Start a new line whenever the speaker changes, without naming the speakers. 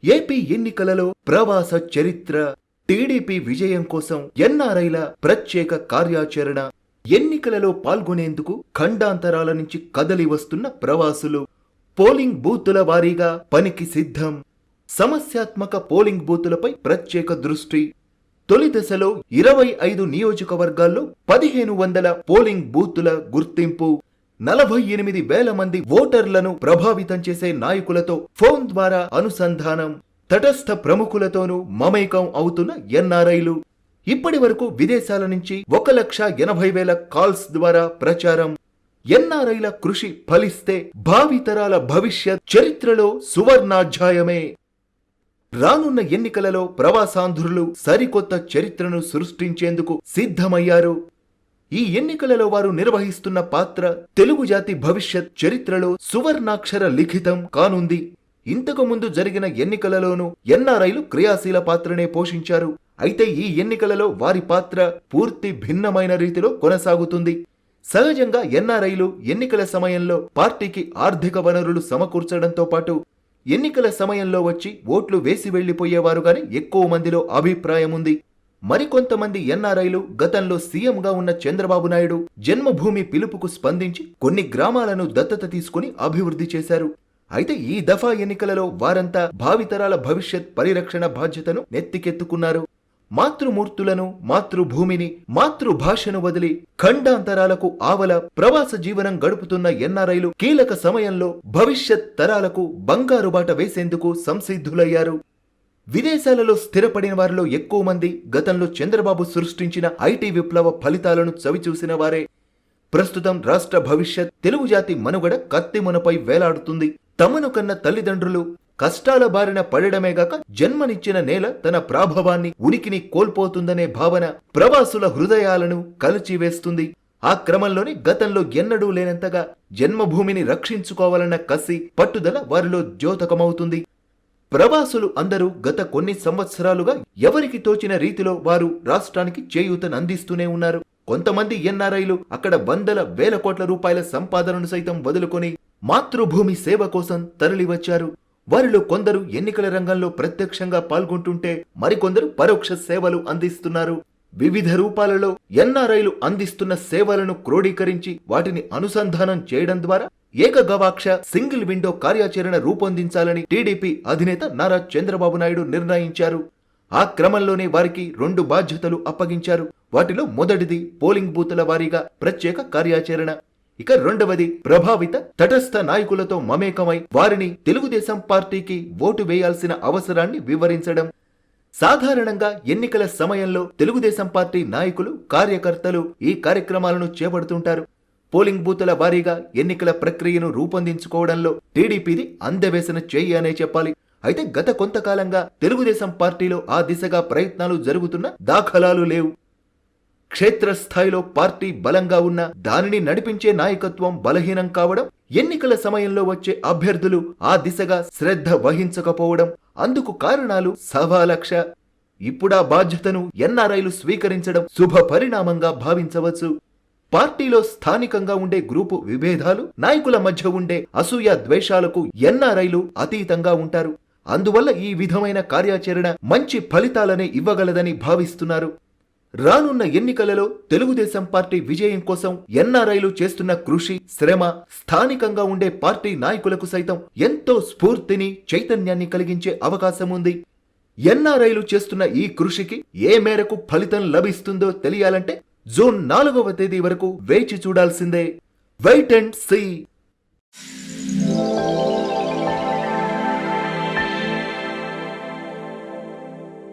AP ఎన్నికలలో ప్రవాస చరిత్ర, టీడీపీ విజయం కోసం ఎన్ఆర్ఐల ప్రత్యేక కార్యాచరణ, ఎన్నికలలో పాల్గొనేందుకు ఖండాంతరాల నుంచి కదలి వస్తున్న ప్రవాసులు, పోలింగ్ బూతుల వారీగా పనికి సిద్ధం, సమస్యాత్మక పోలింగ్ బూతులపై ప్రత్యేక దృష్టి. తొలి దశలో 25 నియోజకవర్గాల్లో 1500 పోలింగ్ బూతుల గుర్తింపు, 48,000 మంది ఓటర్లను ప్రభావితం చేసే నాయకులతో ఫోన్ ద్వారా అనుసంధానం, తటస్థ ప్రముఖులతోనూ మమేకం అవుతున్న ఎన్ఆర్ఐలు. ఇప్పటి వరకు విదేశాల నుంచి 1,80,000 కాల్స్ ద్వారా ప్రచారం. ఎన్ఆర్ఐల కృషి ఫలిస్తే భావితరాల భవిష్యత్ చరిత్రలో సువర్ణాధ్యాయమే. రానున్న ఎన్నికలలో ప్రవాసాంధ్రులు సరికొత్త చరిత్రను సృష్టించేందుకు సిద్ధమయ్యారు. ఈ ఎన్నికలలో వారు నిర్వహిస్తున్న పాత్ర తెలుగు జాతి భవిష్యత్ చరిత్రలో సువర్ణాక్షర లిఖితం కానుంది. ఇంతకు ముందు జరిగిన ఎన్నికలలోనూ ఎన్ఆర్ఐలు క్రియాశీల పాత్రనే పోషించారు. అయితే ఈ ఎన్నికలలో వారి పాత్ర పూర్తి భిన్నమైన రీతిలో కొనసాగుతుంది. సహజంగా ఎన్ఆర్ఐలు ఎన్నికల సమయంలో పార్టీకి ఆర్థిక వనరులు సమకూర్చడంతో పాటు ఎన్నికల సమయంలో వచ్చి ఓట్లు వేసి వెళ్లిపోయేవారుగానే ఎక్కువ మందిలో అభిప్రాయం ఉంది. మరికొంతమంది ఎన్ఆర్ఐలు గతంలో సీఎంగా ఉన్న చంద్రబాబు నాయుడు జన్మభూమి పిలుపుకు స్పందించి కొన్ని గ్రామాలను దత్తత తీసుకుని అభివృద్ధి చేశారు. అయితే ఈ దఫా ఎన్నికలలో వారంతా భావితరాల భవిష్యత్ పరిరక్షణ బాధ్యతను నెత్తికెత్తుకున్నారు. మాతృమూర్తులను, మాతృభూమిని, మాతృభాషను వదిలి ఖండాంతరాలకు ఆవల ప్రవాస జీవనం గడుపుతున్న ఎన్ఆర్ఐలు కీలక సమయంలో భవిష్యత్ తరాలకు బంగారు బాట వేసేందుకు సంసిద్ధులయ్యారు. విదేశాలలో స్థిరపడిన వారిలో ఎక్కువ మంది గతంలో చంద్రబాబు సృష్టించిన ఐటీ విప్లవ ఫలితాలను చవిచూసిన వారే. ప్రస్తుతం రాష్ట్ర భవిష్యత్, తెలుగు జాతి మనుగడ కత్తిమునపై వేలాడుతుంది. తమను కన్న తల్లిదండ్రులు కష్టాల బారిన పడడమేగాక జన్మనిచ్చిన నేల తన ప్రాభవాన్ని, ఉనికిని కోల్పోతుందనే భావన ప్రవాసుల హృదయాలను కలిచివేస్తుంది. ఆ క్రమంలోనే గతంలో ఎన్నడూ లేనంతగా జన్మభూమిని రక్షించుకోవాలన్న కసి, పట్టుదల వారిలో ద్యోతకమవుతుంది. ప్రవాసులు అందరూ గత కొన్ని సంవత్సరాలుగా ఎవరికి తోచిన రీతిలో వారు రాష్ట్రానికి చేయూతనందిస్తూనే ఉన్నారు. కొంతమంది ఎన్ఆర్ఐలు అక్కడ వందల వేల కోట్ల రూపాయల సంపాదనను సైతం వదులుకొని మాతృభూమి సేవ కోసం తరలివచ్చారు. వారిలో కొందరు ఎన్నికల రంగంలో ప్రత్యక్షంగా పాల్గొంటుంటే మరికొందరు పరోక్ష సేవలు అందిస్తున్నారు. వివిధ రూపాలలో ఎన్ఆర్ఐలు అందిస్తున్న సేవలను క్రోడీకరించి వాటిని అనుసంధానం చేయడం ద్వారా ఏకగవాక్ష సింగిల్ విండో కార్యాచరణ రూపొందించాలని టీడీపీ అధినేత నారా చంద్రబాబు నాయుడు నిర్ణయించారు. ఆ క్రమంలోనే వారికి 2 బాధ్యతలు అప్పగించారు. వాటిలో మొదటిది పోలింగ్ బూతుల వారీగా ప్రత్యేక కార్యాచరణ, ఇక రెండవది ప్రభావిత తటస్థ నాయకులతో మమేకమై వారిని తెలుగుదేశం పార్టీకి ఓటు వేయాల్సిన అవసరాన్ని వివరించడం. సాధారణంగా ఎన్నికల సమయంలో తెలుగుదేశం పార్టీ నాయకులు, కార్యకర్తలు ఈ కార్యక్రమాలను చేపడుతుంటారు. పోలింగ్ బూతుల వారీగా ఎన్నికల ప్రక్రియను రూపొందించుకోవడంలో టీడీపీది అందవేసిన చెయ్యి అనే చెప్పాలి. అయితే గత కొంతకాలంగా తెలుగుదేశం పార్టీలో ఆ దిశగా ప్రయత్నాలు జరుగుతున్న దాఖలాలు లేవు. క్షేత్రస్థాయిలో పార్టీ బలంగా ఉన్న దానిని నడిపించే నాయకత్వం బలహీనం కావడం, ఎన్నికల సమయంలో వచ్చే అభ్యర్థులు ఆ దిశగా శ్రద్ధ వహించకపోవడం, అందుకు కారణాలు సవాలక్ష. ఇప్పుడా బాధ్యతను ఎన్ఆర్ఐలు స్వీకరించడం శుభ పరిణామంగా భావించవచ్చు. పార్టీలో స్థానికంగా ఉండే గ్రూపు విభేదాలు, నాయకుల మధ్య ఉండే అసూయ ద్వేషాలకు ఎన్ఆర్ఐలు అతీతంగా ఉంటారు. అందువల్ల ఈ విధమైన కార్యాచరణ మంచి ఫలితాలనే ఇవ్వగలదని భావిస్తున్నారు. రానున్న ఎన్నికలలో తెలుగుదేశం పార్టీ విజయం కోసం ఎన్ఆర్ఐలు చేస్తున్న కృషి, శ్రమ స్థానికంగా ఉండే పార్టీ నాయకులకు సైతం ఎంతో స్ఫూర్తిని, చైతన్యాన్ని కలిగించే అవకాశం ఉంది. ఎన్ఆర్ఐలు చేస్తున్న ఈ కృషికి ఏ మేరకు ఫలితం లభిస్తుందో తెలియాలంటే జూన్ 4వ తేదీ వరకు వేచి చూడాల్సిందే. Wait and see.